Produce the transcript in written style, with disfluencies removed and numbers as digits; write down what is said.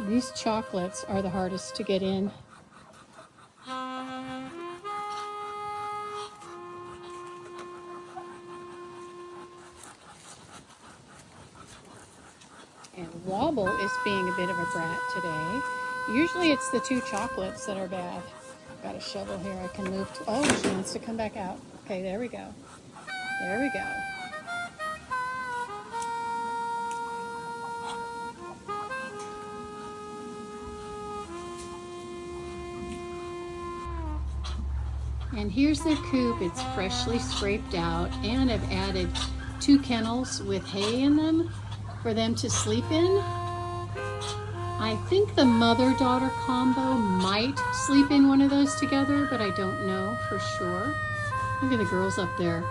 These chocolates are the hardest to get in. And Wobble is being a bit of a brat today. Usually it's the 2 chocolates that are bad. Got a shovel here I can move to. Oh, she wants to come back out. Okay, there we go. There we go. And here's their coop. It's freshly scraped out, and I've added 2 kennels with hay in them for them to sleep in. I think the mother-daughter combo might sleep in one of those together, but I don't know for sure. Look at the girls up there.